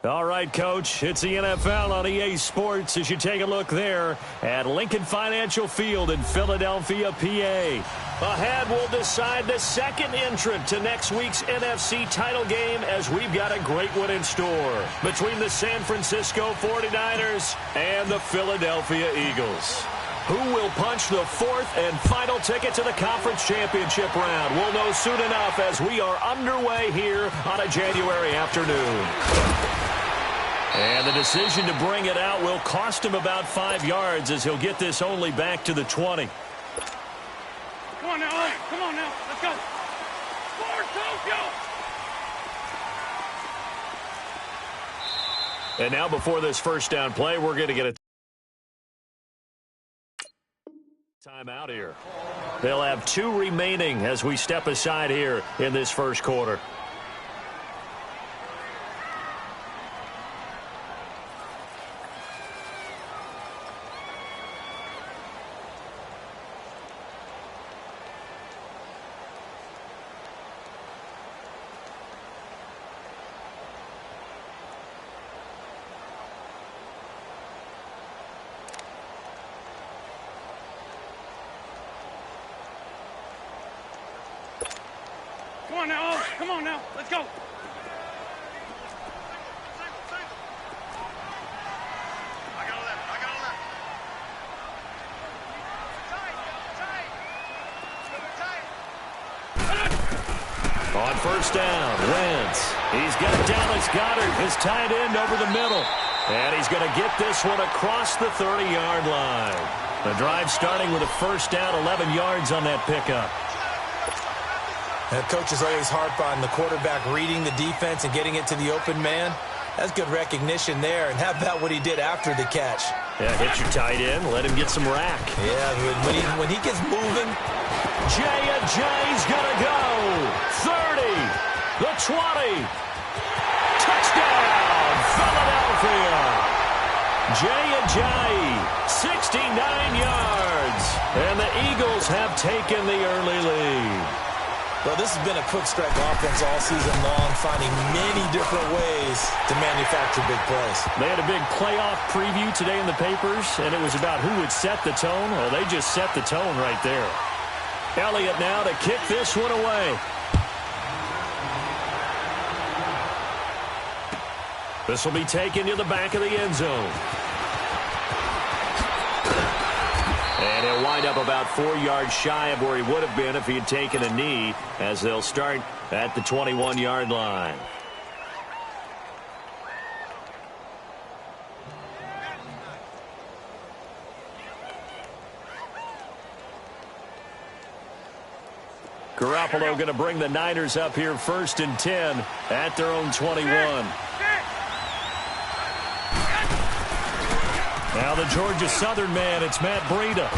All right, Coach, it's the NFL on EA Sports as you take a look there at Lincoln Financial Field in Philadelphia, PA. Ahead, we'll decide the second entrant to next week's NFC title game as we've got a great one in store between the San Francisco 49ers and the Philadelphia Eagles. Who will punch the fourth and final ticket to the conference championship round? We'll know soon enough as we are underway here on a January afternoon. And the decision to bring it out will cost him about 5 yards as he'll get this only back to the 20. Come on now, come on now, let's go. Forward, go. And now before this first down play, we're going to get a timeout here. They'll have 2 remaining as we step aside here in this first quarter. Come on now, let's go. On first down, Wentz. He's got Dallas Goedert, his tight end, over the middle. And he's going to get this one across the 30-yard line. The drive starting with a first down, 11 yards on that pickup. Coaches always harp on the quarterback reading the defense and getting it to the open man. That's good recognition there. And how about what he did after the catch? Yeah, hit your tight end, let him get some rack. Yeah, when he gets moving. Jay's going to go. 30, the 20. Touchdown, Philadelphia. Jay, 69 yards. And the Eagles have taken the early lead. Well, this has been a quick strike offense all season long, finding many different ways to manufacture big plays. They had a big playoff preview today in the papers, and it was about who would set the tone. Well, they just set the tone right there. Elliott now to kick this one away. This will be taken to the back of the end zone. And he'll wind up about 4 yards shy of where he would have been if he had taken a knee, as they'll start at the 21-yard line. Garoppolo going to bring the Niners up here first and 10 at their own 21. Now the Georgia Southern man, it's Matt Breida.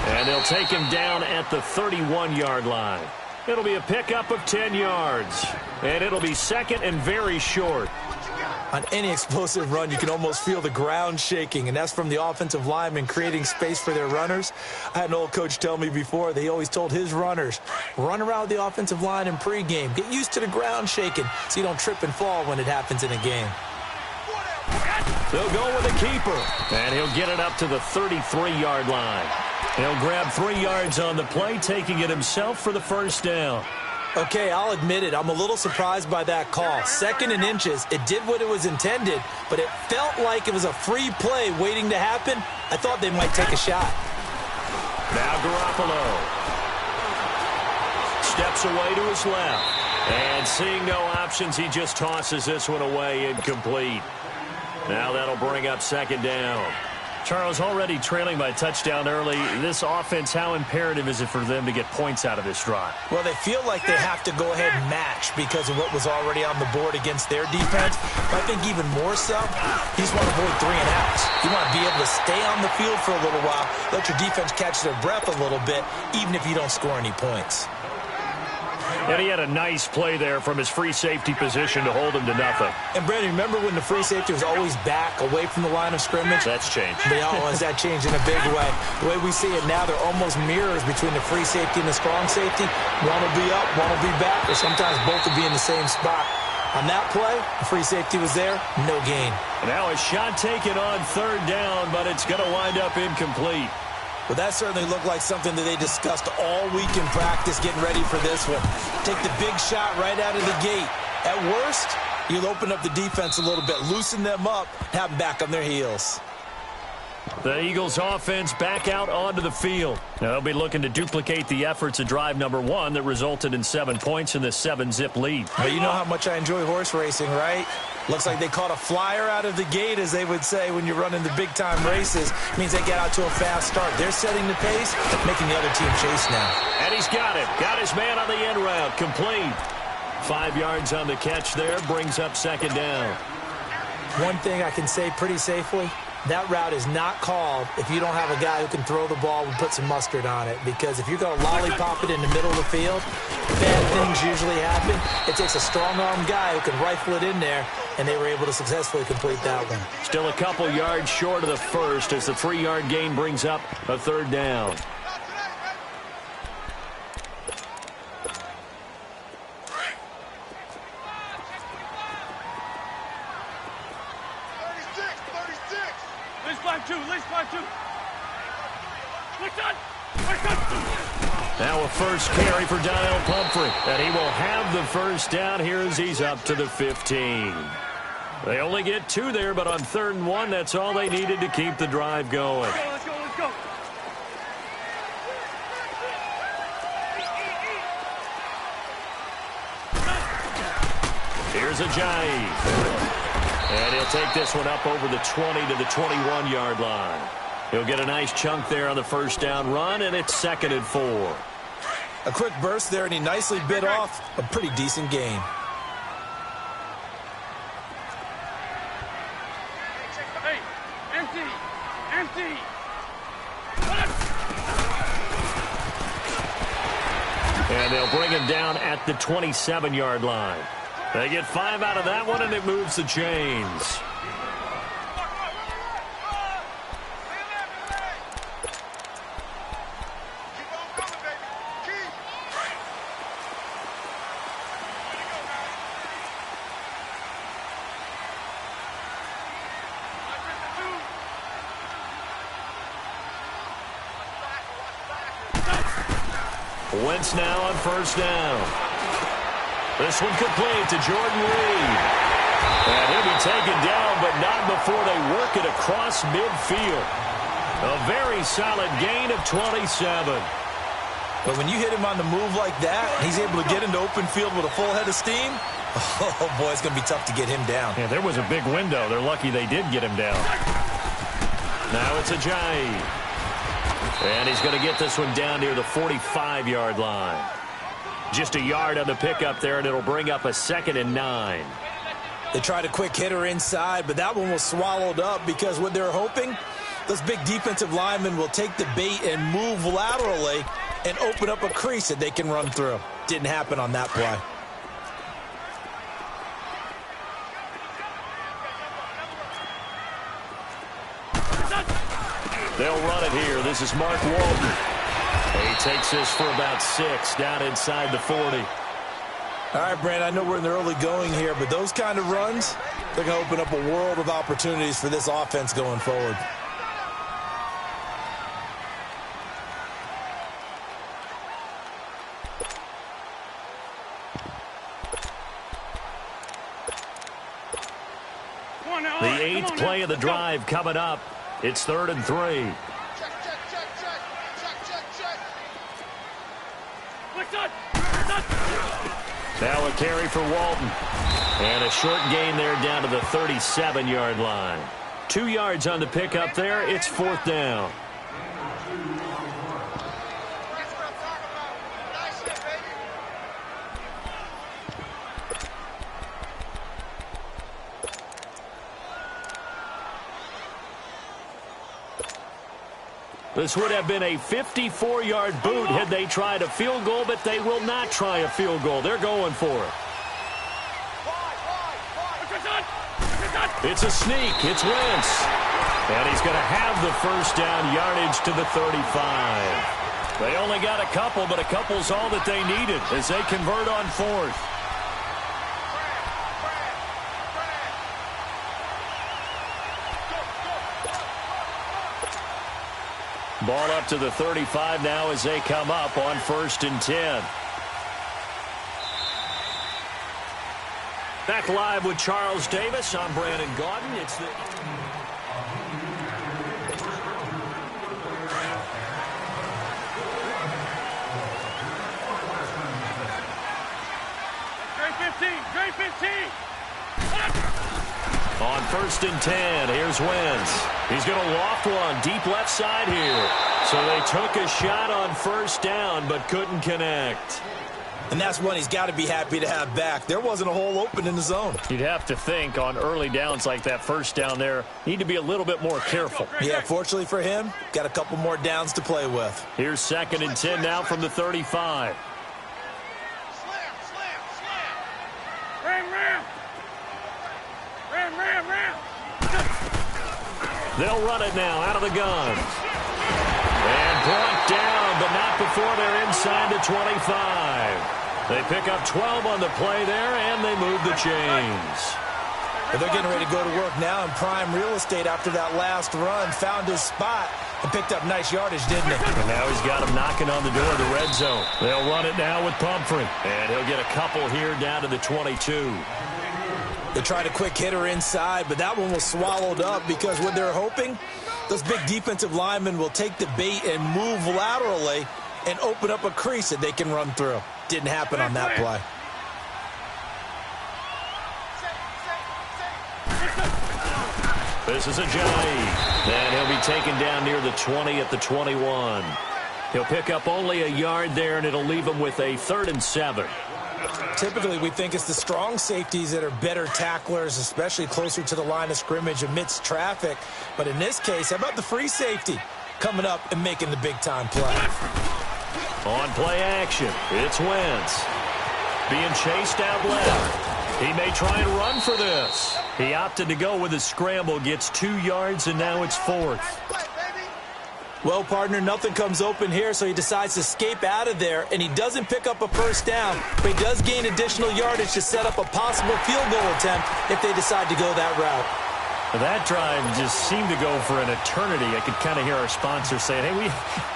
And they'll take him down at the 31-yard line. It'll be a pickup of 10 yards. And it'll be second and very short. On any explosive run, you can almost feel the ground shaking, and that's from the offensive linemen creating space for their runners. I had an old coach tell me before, they always told his runners, run around the offensive line in pregame. Get used to the ground shaking so you don't trip and fall when it happens in a game. They'll go with the keeper, and he'll get it up to the 33-yard line. He'll grab 3 yards on the play, taking it himself for the first down. Okay, I'll admit it. I'm a little surprised by that call. Second and inches. It did what it was intended, but it felt like it was a free play waiting to happen. I thought they might take a shot. Now Garoppolo steps away to his left. And seeing no options, he just tosses this one away, incomplete. Now that'll bring up second down. Charles, already trailing by a touchdown early. This offense, how imperative is it for them to get points out of this drive? Well, they feel like they have to go ahead and match because of what was already on the board against their defense. But I think even more so, you just want to avoid 3 and outs. You want to be able to stay on the field for a little while, let your defense catch their breath a little bit, even if you don't score any points. And he had a nice play there from his free safety position to hold him to nothing. And, Brandon, remember when the free safety was always back away from the line of scrimmage? That's changed. They always that changed in a big way. The way we see it now, they're almost mirrors between the free safety and the strong safety. One will be up, one will be back, or sometimes both will be in the same spot. On that play, the free safety was there, no gain. Now a shot taken on third down, but it's going to wind up incomplete. Well, that certainly looked like something that they discussed all week in practice, getting ready for this one. Take the big shot right out of the gate. At worst, you'll open up the defense a little bit, loosen them up, have them back on their heels. The Eagles offense back out onto the field. Now they'll be looking to duplicate the efforts of drive number 1 that resulted in 7 points in the 7-zip lead. But you know how much I enjoy horse racing, right? Looks like they caught a flyer out of the gate, as they would say when you're running the big-time races. It means they get out to a fast start. They're setting the pace, making the other team chase now. And he's got it. Got his man on the end route. Complete. 5 yards on the catch there. Brings up second down. One thing I can say pretty safely, that route is not called if you don't have a guy who can throw the ball and put some mustard on it. Because if you're going to lollipop it in the middle of the field, bad things usually happen. It takes a strong-arm guy who can rifle it in there, and they were able to successfully complete that one. Still a couple yards short of the first as the 3-yard gain brings up a third down. Now a first carry for Donnell Pumphrey, and he will have the first down here as he's up to the 15. They only get 2 there, but on 3rd and 1, that's all they needed to keep the drive going. Let's go, let's go. Here's Ajayi. And he'll take this one up over the 20 to the 21-yard line. He'll get a nice chunk there on the first down run, and it's 2nd and 4. A quick burst there, and he nicely bit off a pretty decent gain. Hey, empty. And they'll bring him down at the 27-yard line. They get 5 out of that one, and it moves the chains. Wentz now on first down. This one complete to Jordan Reed. And he'll be taken down, but not before they work it across midfield. A very solid gain of 27. But when you hit him on the move like that, he's able to get into open field with a full head of steam, oh boy, it's going to be tough to get him down. Yeah, there was a big window. They're lucky they did get him down. Now it's Ajayi. And he's going to get this one down near the 45-yard line. Just a yard on the pickup there, and it'll bring up a 2nd and 9. They tried a quick hitter inside, but that one was swallowed up because what they're hoping, those big defensive linemen will take the bait and move laterally and open up a crease that they can run through. Didn't happen on that play. They'll run it here. This is Mark Walton. He takes this for about 6 down inside the 40. All right, Brand, I know we're in the early going here, but those kind of runs, they're going to open up a world of opportunities for this offense going forward. The 8th play of the drive coming up. It's 3rd and 3. Now a carry for Walton. And a short gain there down to the 37-yard line. 2 yards on the pickup there. It's 4th down. This would have been a 54-yard boot had they tried a field goal, but they will not try a field goal. They're going for it. It's a sneak. It's Wentz. And he's going to have the first down, yardage to the 35. They only got a couple, but a couple's all that they needed as they convert on 4th. Ball up to the 35 now as they come up on 1st and 10. Back live with Charles Davis. I'm Brandon Gaudin. It's the... Great 15. On 1st and 10, here's Wentz. He's going to loft one deep left side here. So they took a shot on 1st down but couldn't connect. And that's one he's got to be happy to have back. There wasn't a hole open in the zone. You'd have to think on early downs like that 1st down there, need to be a little bit more careful. Yeah, fortunately for him, got a couple more downs to play with. Here's 2nd and 10 now from the 35. They'll run it now out of the gun. And brought down, but not before they're inside the 25. They pick up 12 on the play there, and they move the chains. But they're getting ready to go to work now in prime real estate after that last run. Found his spot and picked up nice yardage, didn't he? And now he's got him knocking on the door of the red zone. They'll run it now with Pumphrey. And he'll get a couple here down to the 22. They tried a quick hitter inside, but that one was swallowed up because what they're hoping, those big defensive linemen will take the bait and move laterally and open up a crease that they can run through. Didn't happen on that play. This is Ajayi. And he'll be taken down near the 20 at the 21. He'll pick up only a yard there, and it'll leave him with a 3rd and 7. Typically, we think it's the strong safeties that are better tacklers, especially closer to the line of scrimmage amidst traffic. But in this case, how about the free safety coming up and making the big-time play? On play action, it's Wentz. Being chased out left. He may try and run for this. He opted to go with a scramble, gets 2 yards, and now it's 4th. Well, partner, nothing comes open here, so he decides to escape out of there, and he doesn't pick up a 1st down, but he does gain additional yardage to set up a possible field goal attempt if they decide to go that route. That drive just seemed to go for an eternity. I could kind of hear our sponsor saying, hey, we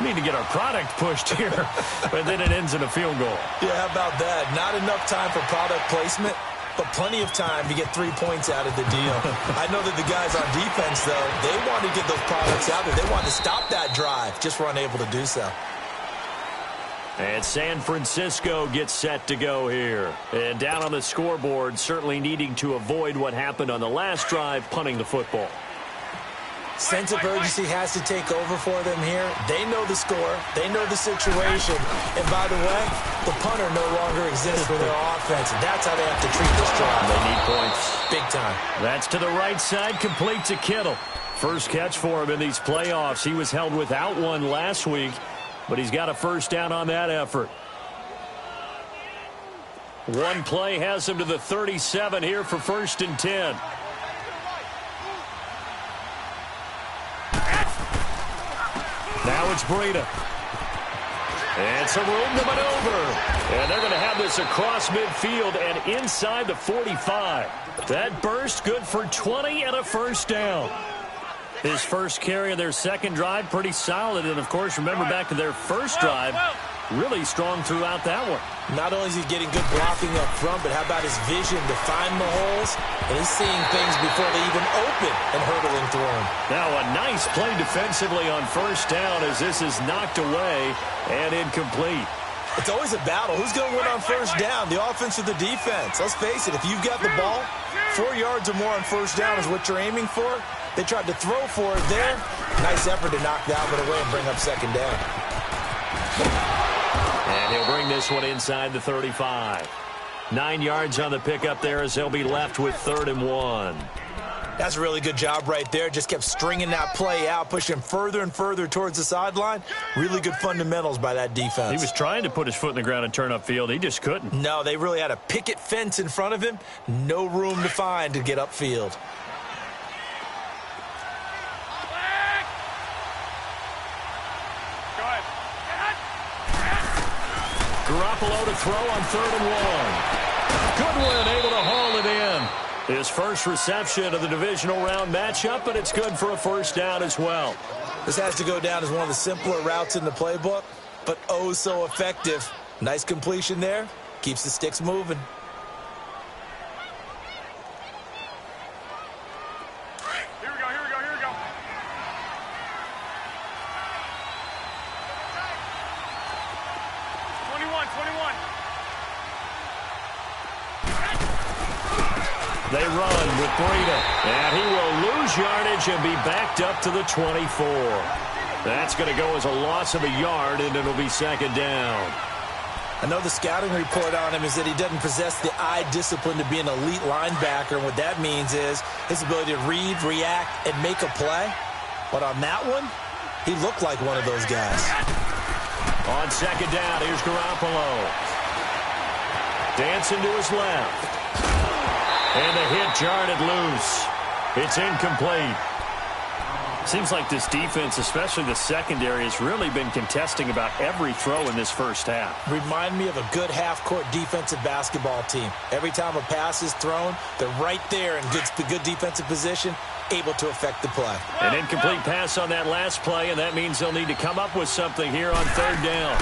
need to get our product pushed here, but then it ends in a field goal. Yeah, how about that? Not enough time for product placement, but plenty of time to get 3 points out of the deal. I know that the guys on defense, though, they want to get those products out there. They want to stop that drive, just were unable to do so. And San Francisco gets set to go here. And down on the scoreboard, certainly needing to avoid what happened on the last drive, punting the football. Sense of urgency has to take over for them here. They know the score. They know the situation. And by the way, the punter no longer exists for their offense. And that's how they have to treat this drive. They need points. Big time. That's to the right side, complete to Kittle. First catch for him in these playoffs. He was held without one last week, but he's got a 1st down on that effort. One play has him to the 37 here for 1st and 10. Now it's Breida. And some room to maneuver. And they're going to have this across midfield and inside the 45. That burst good for 20 and a 1st down. His first carry of their second drive, pretty solid. And, of course, remember back to their first drive, really strong throughout that one. Not only is he getting good blocking up front, but how about his vision to find the holes? And he's seeing things before they even open and hurdling through them. Now a nice play defensively on 1st down as this is knocked away and incomplete. It's always a battle. Who's going to win on 1st down, the offense or the defense? Let's face it, if you've got the ball, 4 yards or more on 1st down is what you're aiming for. They tried to throw for it there. Nice effort to knock that one away and bring up 2nd down. And he'll bring this one inside the 35. 9 yards on the pickup there as they'll be left with 3rd and 1. That's a really good job right there. Just kept stringing that play out, pushing further and further towards the sideline. Really good fundamentals by that defense. He was trying to put his foot in the ground and turn upfield. He just couldn't. No, they really had a picket fence in front of him. No room to find to get upfield. Garoppolo to throw on 3rd and 1. Goodwin able to haul it in. His first reception of the divisional round matchup, but it's good for a first down as well. This has to go down as one of the simpler routes in the playbook, but oh so effective. Nice completion there. Keeps the sticks moving. Here we go, here we go, here we go. They run with Breida, and he will lose yardage and be backed up to the 24. That's going to go as a loss of a yard, and it'll be second down. I know the scouting report on him is that he doesn't possess the eye discipline to be an elite linebacker, and what that means is his ability to read, react, and make a play. But on that one, he looked like one of those guys. On second down, here's Garoppolo. Dancing to his left. And the hit jarred loose. It's incomplete. Seems like this defense, especially the secondary, has really been contesting about every throw in this first half. Remind me of a good half-court defensive basketball team. Every time a pass is thrown, they're right there in good defensive position, able to affect the play. An incomplete pass on that last play, and that means they'll need to come up with something here on third down.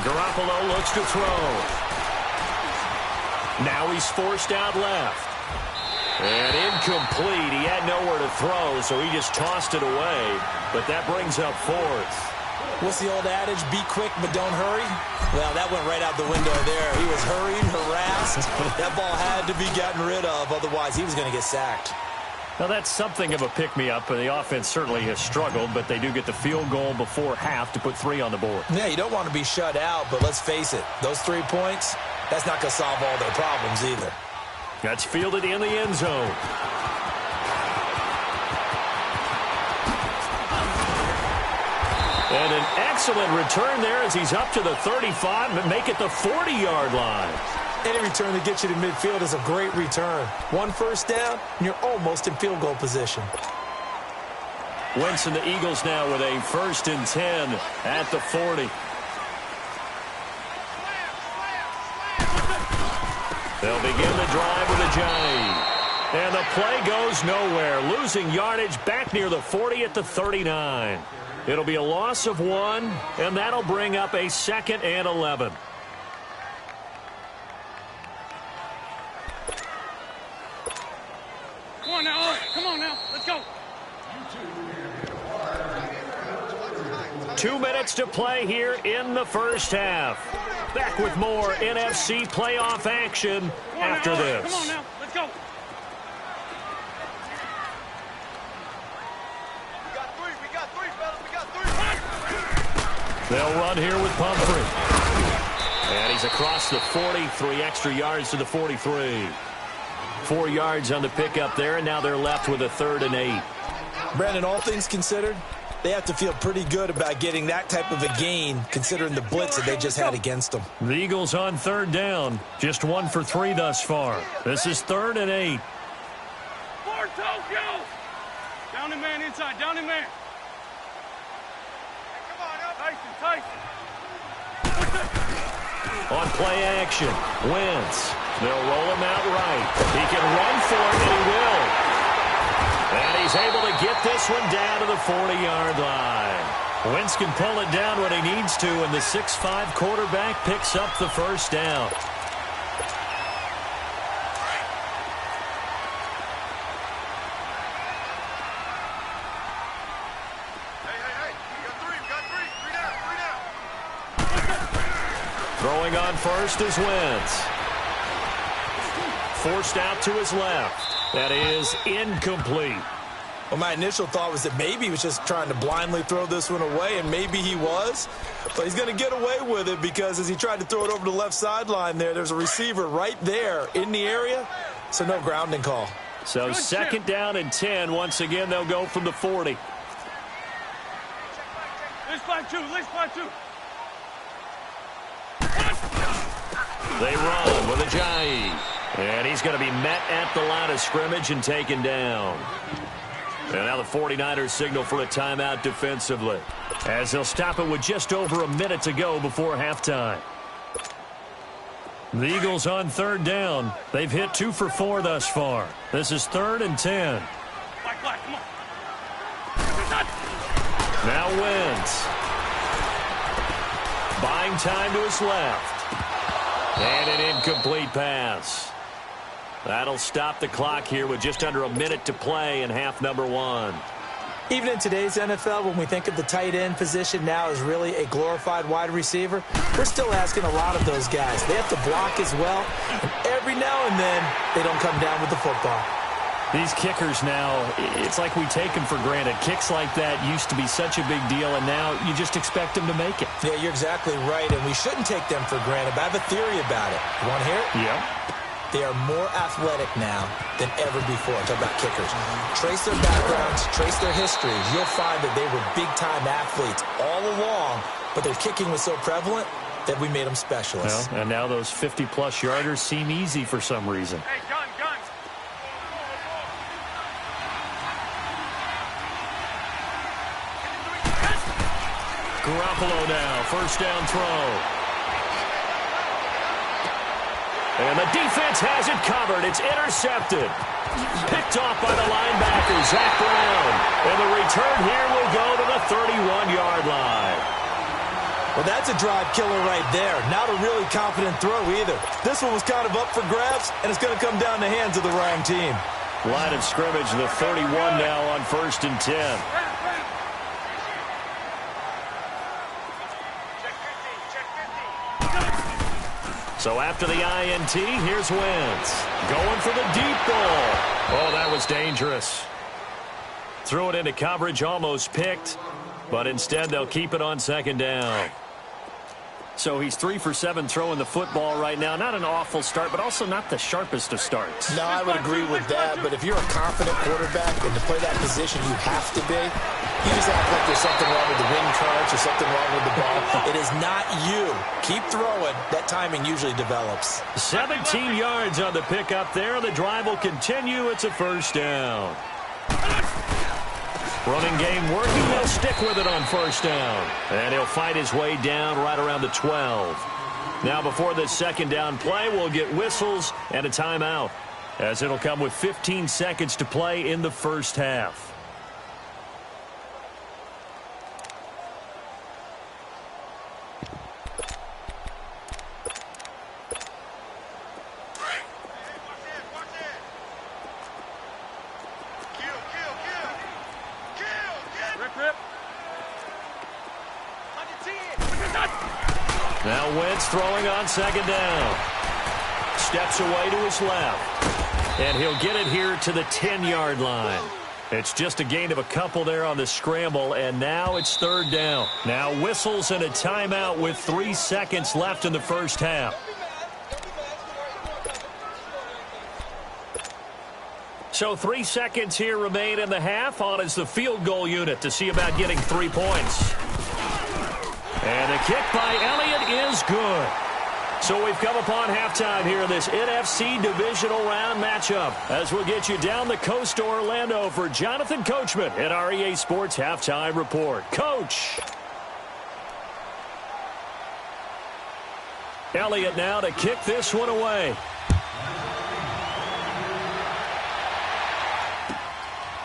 Garoppolo looks to throw. Now he's forced out left. And incomplete. He had nowhere to throw, so he just tossed it away. But that brings up fourth. What's the old adage? Be quick, but don't hurry? Well, that went right out the window there. He was hurried, harassed. That ball had to be gotten rid of. Otherwise, he was going to get sacked. Now, that's something of a pick-me-up. The offense certainly has struggled, but they do get the field goal before half to put 3 on the board. Yeah, you don't want to be shut out, but let's face it. Those 3 points, that's not going to solve all their problems either. That's fielded in the end zone. And an excellent return there as he's up to the 35 and make it the 40-yard line. Any return that gets you to midfield is a great return. 1 first down, and you're almost in field goal position. Wentz and the Eagles now with a 1st and 10 at the 40. They'll begin the drive with a jive. And the play goes nowhere. Losing yardage back near the 40 at the 39. It'll be a loss of 1, and that'll bring up a 2nd and 11. Come on now, come on now, let's go. 2 minutes to play here in the first half. Back with more NFC playoff action after this. Come on now, let's go. We got three, fellas, we got 3. They'll run here with Pumphrey. And he's across the 40, 3 extra yards to the 43. 4 yards on the pickup there, and now they're left with a 3rd and 8. Brandon, all things considered, they have to feel pretty good about getting that type of a gain, considering the blitz that they just had against them. The Eagles on 3rd down, just 1 for 3 thus far. This is 3rd and 8. For Tokyo! Down and man inside, down and man. Come on up. Tyson. On play action, Wentz. They'll roll him out right. He can run for it, and he will. And he's able to get this one down to the 40-yard line. Wentz can pull it down when he needs to, and the 6'5" quarterback picks up the first down. Throwing on first is Wentz. Forced out to his left. That is incomplete. Well, my initial thought was that maybe he was just trying to blindly throw this one away, and maybe he was. But he's going to get away with it because as he tried to throw it over the left sideline there's a receiver right there in the area, so no grounding call. So 2nd down and 10. Once again, they'll go from the 40. Let's fight 2. They run with Ajayi. And he's going to be met at the line of scrimmage and taken down. And now the 49ers signal for a timeout defensively, as they'll stop it with just over a minute to go before halftime. The Eagles on third down. They've hit 2 for 4 thus far. This is 3rd and 10. Come on. Now Wentz. Buying time to his left. And an incomplete pass. That'll stop the clock here with just under a minute to play in half number 1. Even in today's NFL, when we think of the tight end position now as really a glorified wide receiver, we're still asking a lot of those guys. They have to block as well, and every now and then, they don't come down with the football. These kickers now, it's like we take them for granted. Kicks like that used to be such a big deal, and now you just expect them to make it. Yeah, you're exactly right, and we shouldn't take them for granted, but I have a theory about it. You want to hear it? Yep. They are more athletic now than ever before. Talk about kickers. Trace their backgrounds, trace their histories. You'll find that they were big-time athletes all along, but their kicking was so prevalent that we made them specialists. Well, and now those 50-plus yarders seem easy for some reason. Hey, guns. Garoppolo now, first down throw. And the defense has it covered. It's intercepted. Picked off by the linebacker, Zach Brown. And the return here will go to the 31-yard line. Well, that's a drive killer right there. Not a really confident throw either. This one was kind of up for grabs, and it's going to come down the hands of the wrong team. Line of scrimmage, the 31 now on 1st and 10. So after the INT, here's Wentz. Going for the deep ball. Oh, that was dangerous. Threw it into coverage, almost picked. But instead, they'll keep it on 2nd down. So he's 3 for 7 throwing the football right now. Not an awful start, but also not the sharpest of starts. No, I would agree with that. But if you're a confident quarterback and to play that position, you have to be. You just act like there's something wrong with the wind currents or something wrong with the ball. It is not you. Keep throwing. That timing usually develops. 17 yards on the pickup there. The drive will continue. It's a 1st down. Running game working. They'll stick with it on 1st down. And he'll fight his way down right around the 12. Now before this 2nd down play, we'll get whistles and a timeout, as it'll come with 15 seconds to play in the 1st half. Now Wentz throwing on 2nd down. Steps away to his left. And he'll get it here to the 10-yard line. It's just a gain of a couple there on the scramble, and now it's 3rd down. Now whistles and a timeout with 3 seconds left in the 1st half. So 3 seconds here remain in the half. On is the field goal unit to see about getting 3 points. And the kick by Elliott is good. So we've come upon halftime here in this NFC Divisional Round matchup, as we'll get you down the coast to Orlando for Jonathan Coachman at our EA Sports Halftime Report. Coach. Elliott now to kick this one away.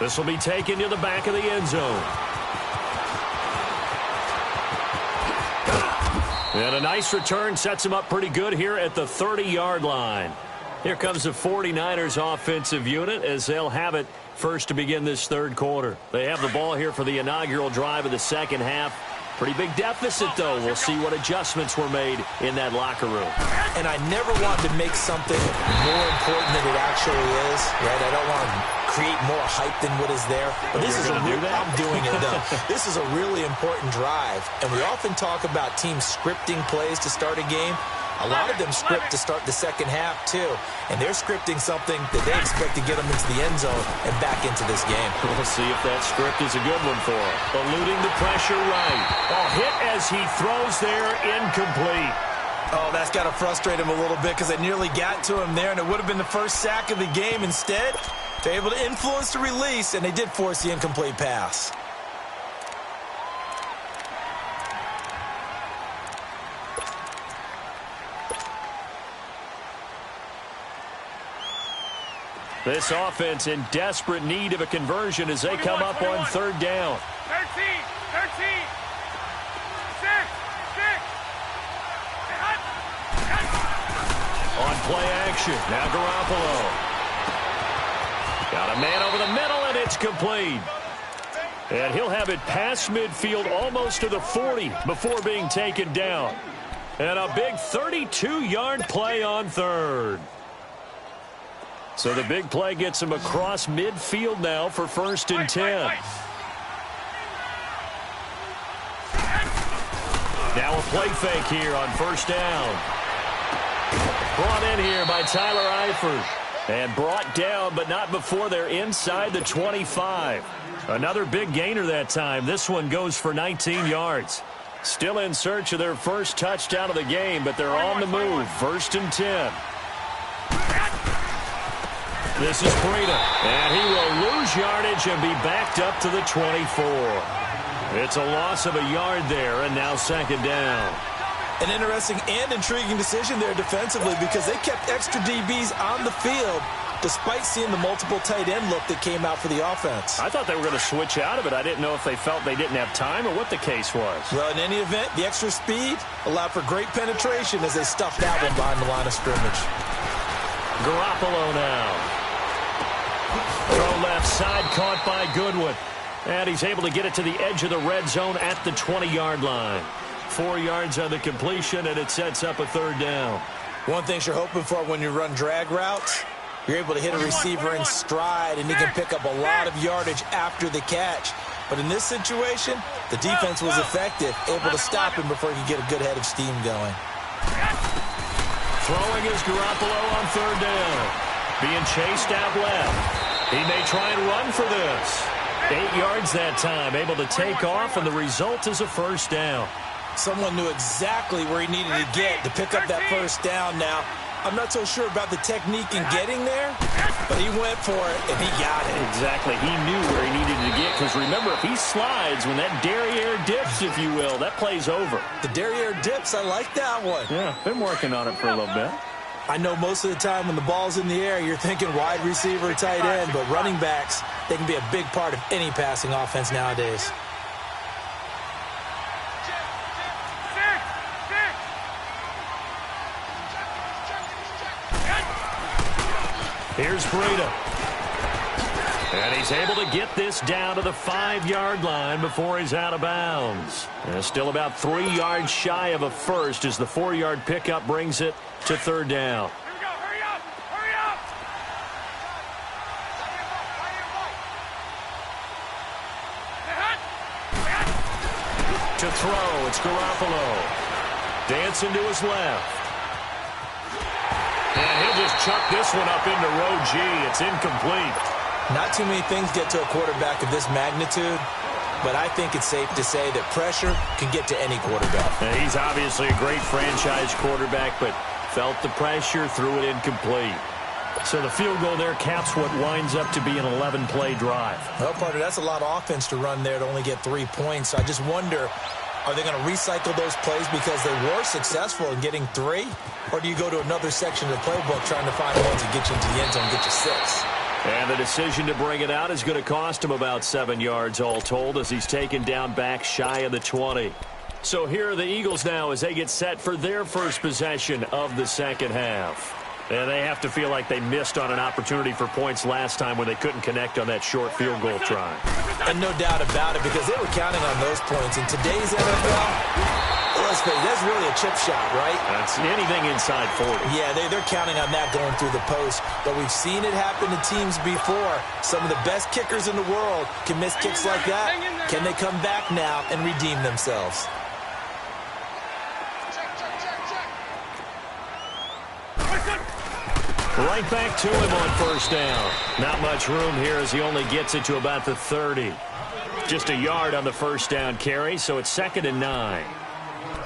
This will be taken to the back of the end zone. And a nice return sets him up pretty good here at the 30-yard line. Here comes the 49ers offensive unit as they'll have it first to begin this 3rd quarter. They have the ball here for the inaugural drive of the 2nd half. Pretty big deficit, though. We'll see what adjustments were made in that locker room. And I never want to make something more important than it actually is, right? I don't want to create more hype than what is there. But this is I'm doing it, though. This is a really important drive. And we often talk about teams scripting plays to start a game. A lot of them script to start the 2nd half, too. And they're scripting something that they expect to get them into the end zone and back into this game. We'll see if that script is a good one for him. Eluding the pressure right. Oh, hit as he throws there, incomplete. Oh, that's got to frustrate him a little bit because they nearly got to him there, and it would have been the first sack of the game. Instead, they're able to influence the release, and they did force the incomplete pass. This offense in desperate need of a conversion as they come up on third down. 13, 13, 6. On play action, now Garoppolo. Got a man over the middle, and it's complete. And he'll have it past midfield almost to the 40 before being taken down. And a big 32-yard play on third. So the big play gets him across midfield now for 1st and 10. Now a play fake here on 1st down. Brought in here by Tyler Eifert. And brought down, but not before they're inside the 25. Another big gainer that time. This one goes for 19 yards. Still in search of their first touchdown of the game, but they're on the move. 1st and 10. This is Breida, and he will lose yardage and be backed up to the 24. It's a loss of a yard there, and now 2nd down. An interesting and intriguing decision there defensively because they kept extra DBs on the field despite seeing the multiple tight end look that came out for the offense. I thought they were going to switch out of it. I didn't know if they felt they didn't have time or what the case was. Well, in any event, the extra speed allowed for great penetration as they stuffed that one behind the line of scrimmage. Garoppolo now. Throw left side, caught by Goodwin. And he's able to get it to the edge of the red zone at the 20-yard line. 4 yards on the completion, and it sets up a 3rd down. One thing you're hoping for when you run drag routes, you're able to hit a receiver in stride, and he can pick up a lot of yardage after the catch. But in this situation, the defense was effective, able to stop him before he could get a good head of steam going. Throwing is Garoppolo on 3rd down. Being chased out left. He may try and run for this. 8 yards that time, able to take off, and the result is a 1st down. Someone knew exactly where he needed to get to pick up that 1st down now. I'm not so sure about the technique in getting there, but he went for it, and he got it. Exactly. He knew where he needed to get, because remember, if he slides, when that derriere dips, if you will, that play's over. The derriere dips, I like that one. Yeah, been working on it for a little bit. I know most of the time when the ball's in the air, you're thinking wide receiver, tight end, but running backs, they can be a big part of any passing offense nowadays. Here's Breida. And he's able to get this down to the 5-yard line before he's out of bounds. And still about 3 yards shy of a first as the 4-yard pickup brings it to 3rd down. Here we go. Hurry up. Hurry up. To throw, it's Garoppolo. Dancing to his left. And he'll just chuck this one up into row G. It's incomplete. Not too many things get to a quarterback of this magnitude, but I think it's safe to say that pressure can get to any quarterback. And he's obviously a great franchise quarterback, but felt the pressure, threw it incomplete. So the field goal there caps what winds up to be an 11-play drive. Well, partner, that's a lot of offense to run there to only get 3 points. So I just wonder, are they going to recycle those plays because they were successful in getting 3? Or do you go to another section of the playbook trying to find one to get you into the end zone and get you 6? And the decision to bring it out is going to cost him about 7 yards all told as he's taken down back shy of the 20. So here are the Eagles now as they get set for their first possession of the second half. And they have to feel like they missed on an opportunity for points last time when they couldn't connect on that short field goal try. And no doubt about it, because they were counting on those points. In today's NFL, let's face it, that's really a chip shot, right? That's anything inside 40. Yeah, they're counting on that going through the post. But we've seen it happen to teams before. Some of the best kickers in the world can miss kicks like that. Can they come back now and redeem themselves? Right back to him on first down. Not much room here as he only gets it to about the 30. Just a yard on the first down carry, so it's 2nd and 9.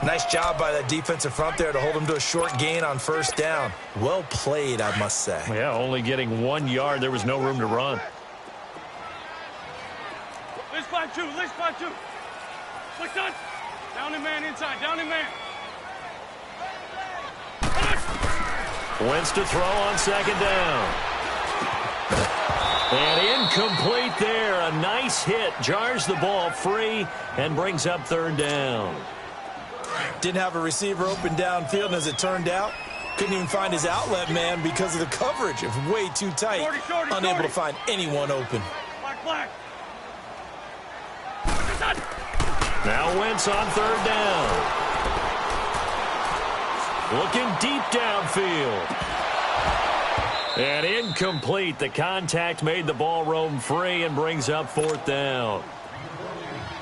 Nice job by that defensive front there to hold him to a short gain on first down. Well played, I must say. Yeah, only getting 1 yard. There was no room to run. Let's climb 2. Let's climb 2. What's done? Down and man inside. Down and man. Wentz to throw on second down. And incomplete there. A nice hit. Jars the ball free and brings up third down. Didn't have a receiver open downfield, and as it turned out, couldn't even find his outlet man because of the coverage. It was way too tight. Unable to find anyone open. Black. Now Wentz on third down. Looking deep downfield. And incomplete. The contact made the ball roam free and brings up fourth down.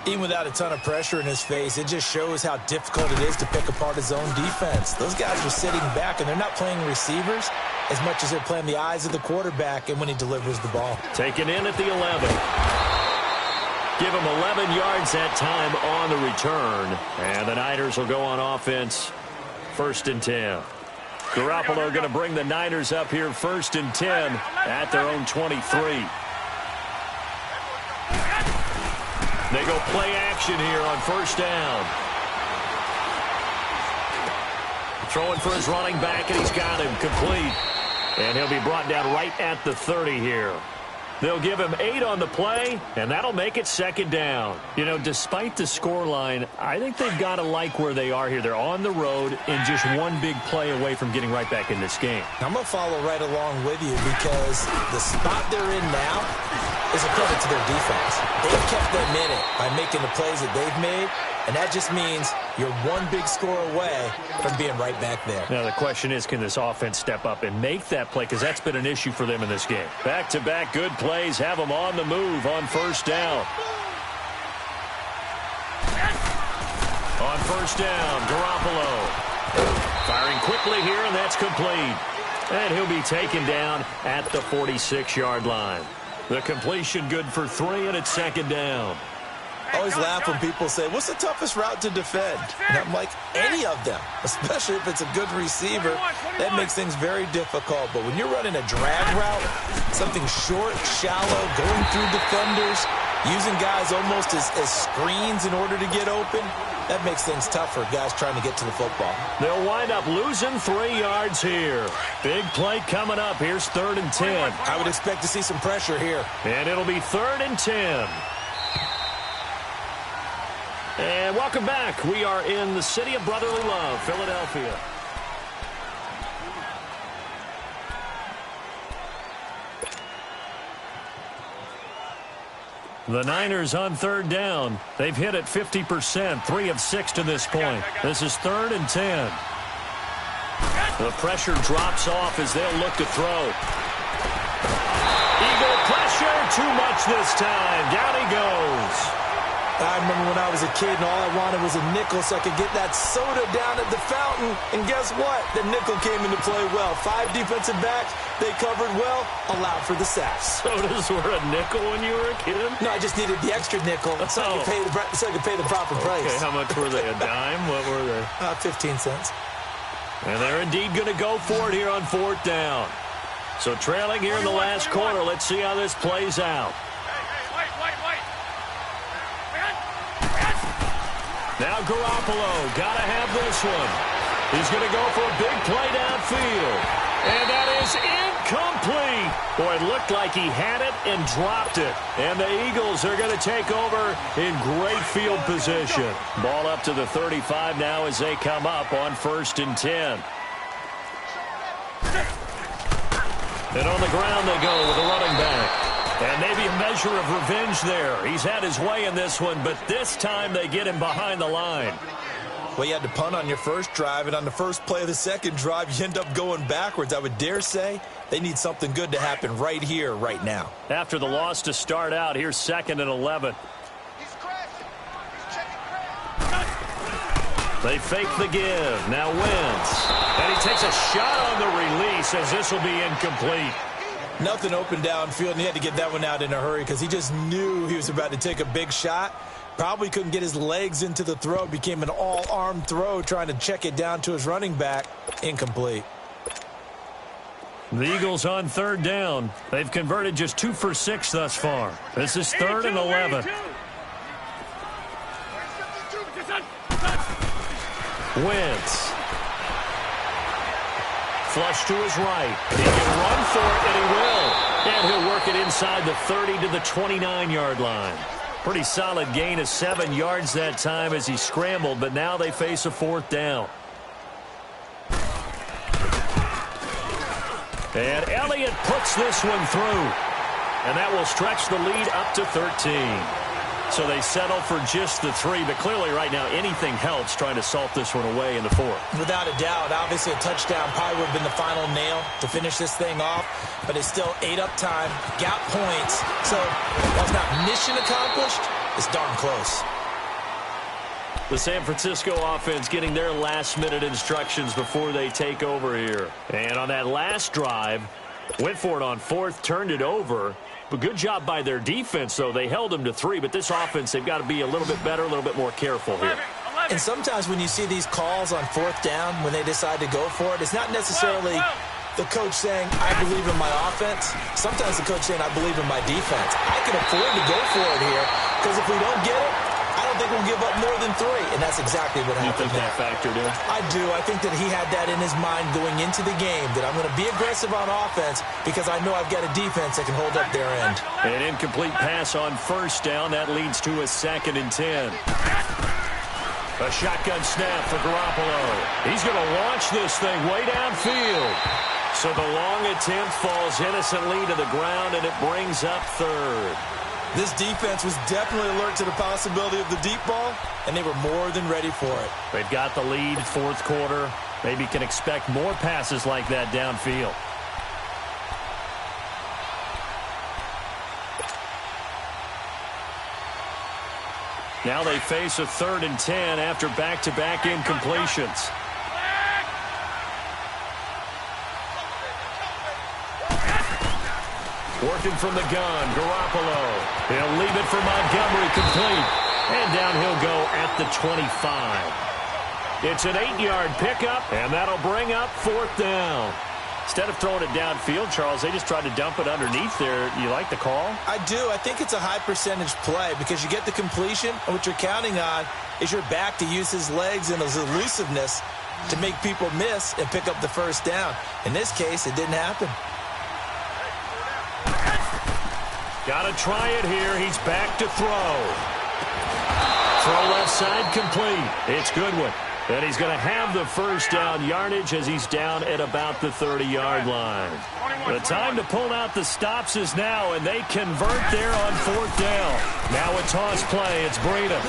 Even without a ton of pressure in his face, it just shows how difficult it is to pick apart his own defense. Those guys are sitting back, and they're not playing receivers as much as they're playing the eyes of the quarterback and when he delivers the ball. Taken in at the 11. Give him 11 yards that time on the return. And the Niners will go on offense. 1st and 10. Garoppolo going to bring the Niners up here 1st and 10 at their own 23. They go play action here on 1st down. Throwing for his running back, and he's got him complete. And he'll be brought down right at the 30 here. They'll give him 8 on the play, and that'll make it 2nd down. You know, despite the scoreline, I think they've got to like where they are here. They're on the road and just one big play away from getting right back in this game. I'm going to follow right along with you because the spot they're in now is a credit to their defense. They've kept them in it by making the plays that they've made, and that just means you're one big score away from being right back there. Now the question is, can this offense step up and make that play? Because that's been an issue for them in this game. Back-to-back good plays have them on the move on 1st down. On 1st down, Garoppolo. Firing quickly here, and that's complete. And he'll be taken down at the 46-yard line. The completion good for 3, and it's 2nd down. I always laugh when people say, what's the toughest route to defend? And I'm like, any of them, especially if it's a good receiver. That makes things very difficult. But when you're running a drag route, something short, shallow, going through defenders, using guys almost as screens in order to get open, that makes things tough for guys trying to get to the football. They'll wind up losing 3 yards here. Big play coming up. Here's 3rd and 10. I would expect to see some pressure here. And it'll be 3rd and 10. And welcome back. We are in the city of brotherly love, Philadelphia. The Niners on 3rd down. They've hit it 50%, 3 of 6 to this point. This is 3rd and 10. The pressure drops off as they'll look to throw. Eagle pressure, too much this time. Down he goes. I remember when I was a kid and all I wanted was a nickel so I could get that soda down at the fountain. And guess what? The nickel came into play well. 5 defensive backs, they covered well, allowed for the sacks. Sodas were a nickel when you were a kid? No, I just needed the extra nickel so I could pay the proper price. Okay, how much were they? A dime? What were they? 15 cents. And they're indeed going to go for it here on 4th down. So trailing here in the last quarter. Let's see how this plays out. Now Garoppolo, got to have this one. He's going to go for a big play downfield. And that is incomplete. Boy, it looked like he had it and dropped it. And the Eagles are going to take over in great field position. Ball up to the 35 now as they come up on 1st and 10. And on the ground they go with a running back. And maybe a measure of revenge there. He's had his way in this one, but this time they get him behind the line. Well, you had to punt on your first drive, and on the first play of the second drive, you end up going backwards. I would dare say they need something good to happen right here, right now. After the loss to start out, here's 2nd and 11. They fake the give. Now Wentz. And he takes a shot on the release as this will be incomplete. Nothing open downfield, and he had to get that one out in a hurry because he just knew he was about to take a big shot. Probably couldn't get his legs into the throw. Became an all-arm throw trying to check it down to his running back. Incomplete. The Eagles on 3rd down. They've converted just 2 for 6 thus far. This is 3rd and 11. Wentz. Flush to his right. He can run for it, and he will. And he'll work it inside the 30 to the 29-yard line. Pretty solid gain of 7 yards that time as he scrambled, but now they face a 4th down. And Elliott puts this one through. And that will stretch the lead up to 13. So they settle for just the 3, but clearly right now anything helps trying to salt this one away in the 4th. Without a doubt, obviously a touchdown probably would have been the final nail to finish this thing off, but it's still 8 up time, got points, so that's not mission accomplished, it's darn close. The San Francisco offense getting their last-minute instructions before they take over here. And on that last drive, went for it on 4th, turned it over. But good job by their defense, though. They held them to 3, but this offense, they've got to be a little bit better, a little bit more careful here. And sometimes when you see these calls on 4th down, when they decide to go for it, it's not necessarily the coach saying, I believe in my offense. Sometimes the coach saying, I believe in my defense. I can afford to go for it here, because if we don't get it, I don't think we'll give up more than 3, and that's exactly what happened. You think that factored in? I do. I think that he had that in his mind going into the game, that I'm going to be aggressive on offense because I know I've got a defense that can hold up their end. An incomplete pass on 1st down. That leads to a 2nd and 10. A shotgun snap for Garoppolo. He's going to launch this thing way downfield. So the long attempt falls innocently to the ground, and it brings up 3rd. This defense was definitely alert to the possibility of the deep ball, and they were more than ready for it. They've got the lead, 4th quarter. Maybe can expect more passes like that downfield. Now they face a 3rd and 10 after back-to-back incompletions. Working from the gun, Garoppolo. He'll leave it for Montgomery complete. And down he'll go at the 25. It's an 8-yard pickup, and that'll bring up 4th down. Instead of throwing it downfield, Charles, they just tried to dump it underneath there. You like the call? I do. I think it's a high-percentage play because you get the completion, and what you're counting on is your back to use his legs and his elusiveness to make people miss and pick up the 1st down. In this case, it didn't happen. Got to try it here. He's back to throw. Throw left side complete. It's Goodwin. And he's going to have the 1st down yardage as he's down at about the 30-yard line. The time to pull out the stops is now, and they convert there on 4th down. Now a toss play. It's Breida.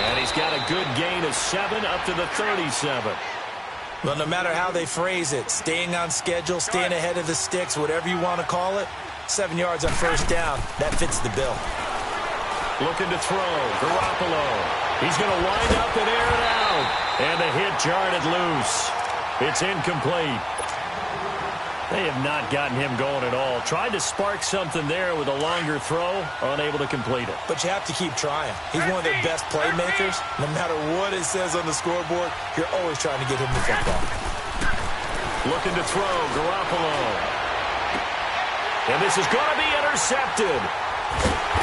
And he's got a good gain of 7 up to the 37. Well, no matter how they phrase it, staying on schedule, staying ahead of the sticks, whatever you want to call it, 7 yards on 1st down, that fits the bill. Looking to throw, Garoppolo. He's going to wind up and air it out. And the hit jarred it loose. It's incomplete. They have not gotten him going at all. Tried to spark something there with a longer throw, unable to complete it. But you have to keep trying. He's one of their best playmakers. No matter what it says on the scoreboard, you're always trying to get him the football. Looking to throw, Garoppolo. And this is going to be intercepted.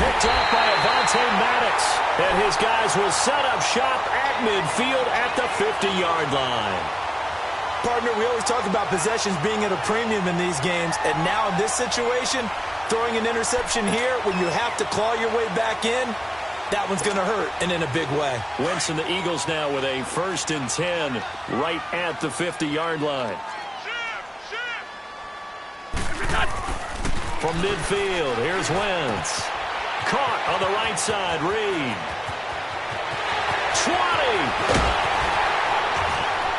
Picked off by Avonte Maddox. And his guys will set up shop at midfield at the 50-yard line. Partner, we always talk about possessions being at a premium in these games. And now in this situation, throwing an interception here when you have to claw your way back in, that one's going to hurt, and in a big way. Wentz and the Eagles now with a 1st and 10 right at the 50-yard line. From midfield, here's Wentz. Caught on the right side, Reed. 20.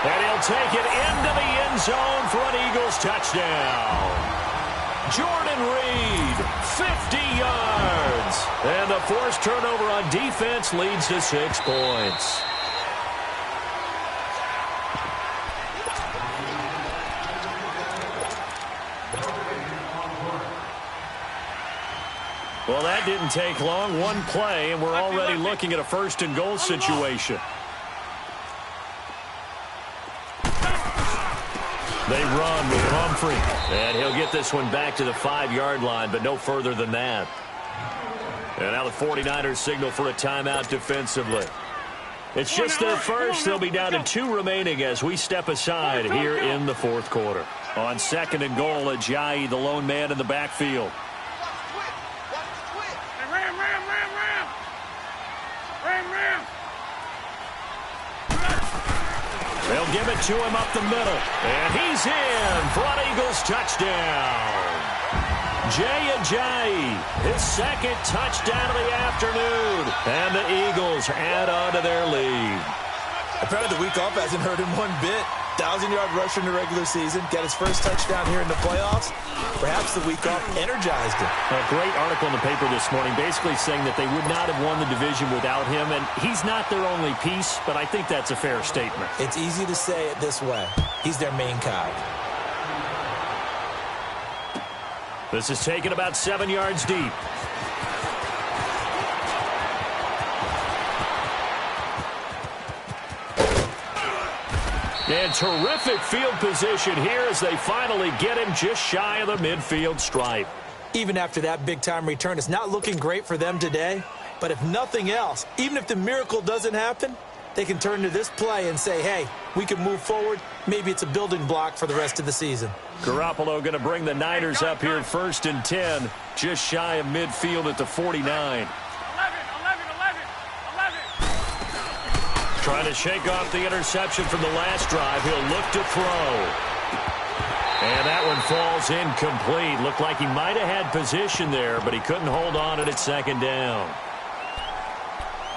And he'll take it into the end zone for an Eagles touchdown. Jordan Reed, 50 yards. And the forced turnover on defense leads to 6 points. Well, that didn't take long. One play, and we're already looking at a 1st and goal situation. They run with Humphrey. And he'll get this one back to the 5-yard line, but no further than that. And now the 49ers signal for a timeout defensively. It's just their first. They'll be down to 2 remaining as we step aside here in the 4th quarter. On 2nd and goal, Ajayi, the lone man in the backfield. Ram! They'll give it to him up the middle. And he's in for an Eagles touchdown. Jay Ajayi, his 2nd touchdown of the afternoon. And the Eagles add on to their lead. Apparently the week off hasn't hurt him one bit. 1,000-yard rusher in the regular season. Got his first touchdown here in the playoffs. Perhaps the week off energized him. A great article in the paper this morning basically saying that they would not have won the division without him. And he's not their only piece, but I think that's a fair statement. It's easy to say it this way. He's their main cog. This is taken about 7 yards deep. And terrific field position here as they finally get him just shy of the midfield stripe. Even after that big-time return, it's not looking great for them today. But if nothing else, even if the miracle doesn't happen, they can turn to this play and say, hey, we can move forward. Maybe it's a building block for the rest of the season. Garoppolo going to bring the Niners up here 1st and 10, just shy of midfield at the 49. 11. Trying to shake off the interception from the last drive. He'll look to throw. And that one falls incomplete. Looked like he might have had position there, but he couldn't hold on at 2nd down.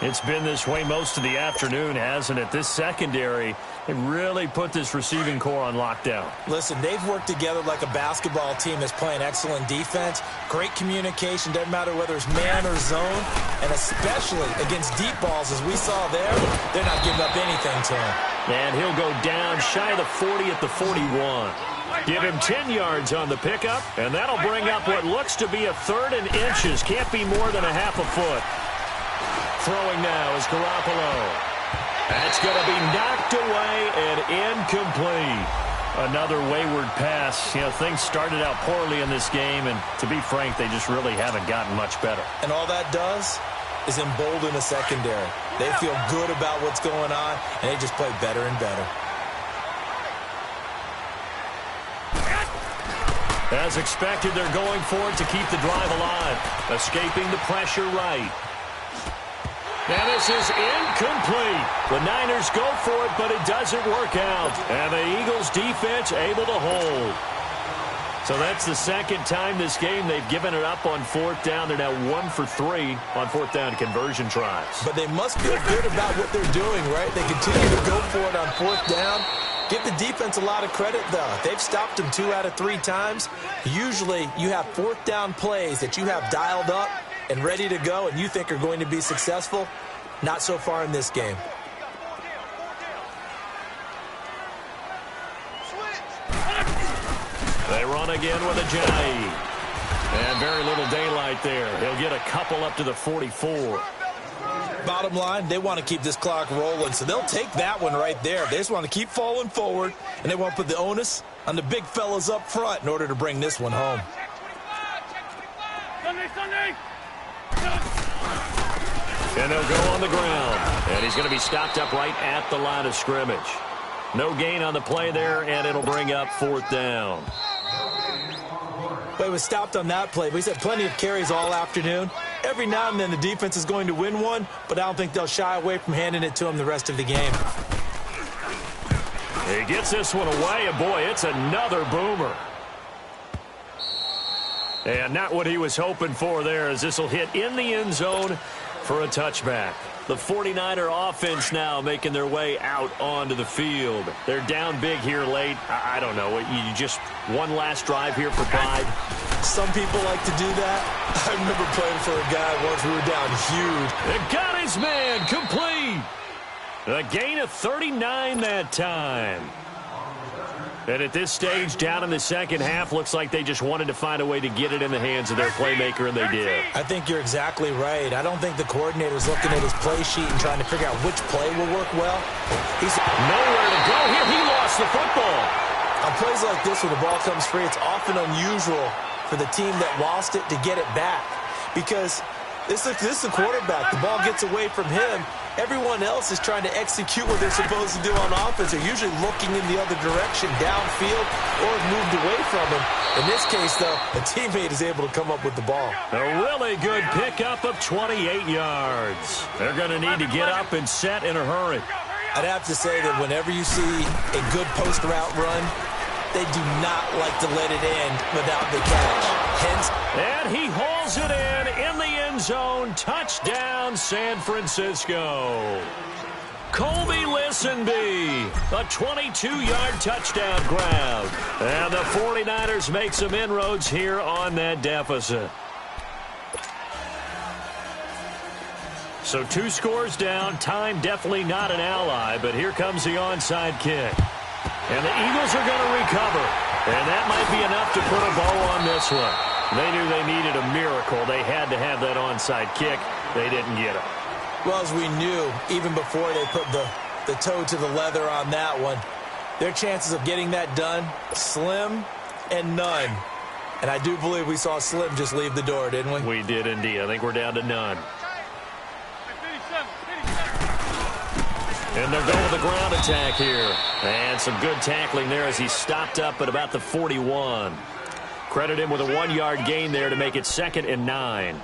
It's been this way most of the afternoon, hasn't it? This secondary, it really put this receiving core on lockdown. Listen, they've worked together like a basketball team that's playing excellent defense. Great communication, doesn't matter whether it's man or zone. And especially against deep balls, as we saw there, they're not giving up anything to him. And he'll go down shy of the 40 at the 41. Give him 10 yards on the pickup, and that'll bring up what looks to be a 3rd and inches. Can't be more than a half a foot. Throwing now is Garoppolo. That's going to be knocked away and incomplete. Another wayward pass. You know, things started out poorly in this game, and to be frank, they just really haven't gotten much better. And all that does is embolden the secondary. They feel good about what's going on, and they just play better and better. As expected, they're going for it to keep the drive alive. Escaping the pressure right. And this is incomplete. The Niners go for it, but it doesn't work out. And the Eagles defense able to hold. So that's the 2nd time this game they've given it up on 4th down. They're now 1 for 3 on 4th down conversion tries. But they must feel good about what they're doing, right? They continue to go for it on 4th down. Give the defense a lot of credit, though. They've stopped them 2 out of 3 times. Usually you have 4th down plays that you have dialed up and ready to go and you think are going to be successful. Not so far in this game. They run again with Ajayi. And very little daylight there. He'll get a couple up to the 44. Bottom line, they want to keep this clock rolling, so they'll take that one right there. They just want to keep falling forward, and they want to put the onus on the big fellas up front in order to bring this one home. Sunday! And they'll go on the ground. And he's going to be stopped up right at the line of scrimmage. No gain on the play there, and it'll bring up 4th down. But it was stopped on that play. We've had plenty of carries all afternoon. Every now and then the defense is going to win one, but I don't think they'll shy away from handing it to him the rest of the game. He gets this one away, and boy, it's another boomer. And not what he was hoping for there, as this will hit in the end zone for a touchback. The 49er offense now making their way out onto the field. They're down big here late. I don't know. You just one last drive here for pride. Some people like to do that. I remember playing for a guy once. We were down huge. It got his man complete. A gain of 39 that time. And at this stage, down in the second half, looks like they just wanted to find a way to get it in the hands of their playmaker, and they did. I think you're exactly right. I don't think the coordinator's looking at his play sheet and trying to figure out which play will work well. He's nowhere to go here. He lost the football. On plays like this, when the ball comes free, it's often unusual for the team that lost it to get it back. Because this is the quarterback. The ball gets away from him, Everyone else is trying to execute what they're supposed to do on offense. They're usually looking in the other direction, downfield, or moved away from him. In this case, though, a teammate is able to come up with the ball. A really good pickup of 28 yards. They're going to need to get up and set in a hurry. I'd have to say that whenever you see a good post route run, they do not like to let it end without the catch. Hence, and he hauls it in the end zone. Touchdown, San Francisco. Colby Listenbee, a 22-yard touchdown grab. And the 49ers make some inroads here on that deficit. So 2 scores down. Time definitely not an ally, but here comes the onside kick. And the Eagles are going to recover. And that might be enough to put a bow on this one. They knew they needed a miracle. They had to have that onside kick. They didn't get it. Well, as we knew, even before they put the toe to the leather on that one, their chances of getting that done, slim and none. And I do believe we saw Slim just leave the door, didn't we? We did indeed. I think we're down to none. And they're going with the ground attack here. And some good tackling there as he stopped up at about the 41. Credit him with a 1-yard gain there to make it 2nd and 9.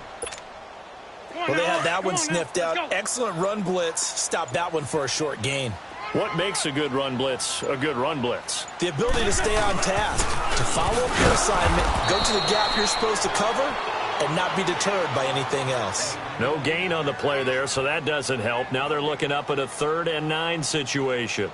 Well, they had that one sniffed out. Excellent run blitz. Stopped that one for a short gain. What makes a good run blitz a good run blitz? The ability to stay on task, to follow up your assignment, go to the gap you're supposed to cover, and not be deterred by anything else. No gain on the play there, so that doesn't help. Now they're looking up at a 3rd and 9 situation.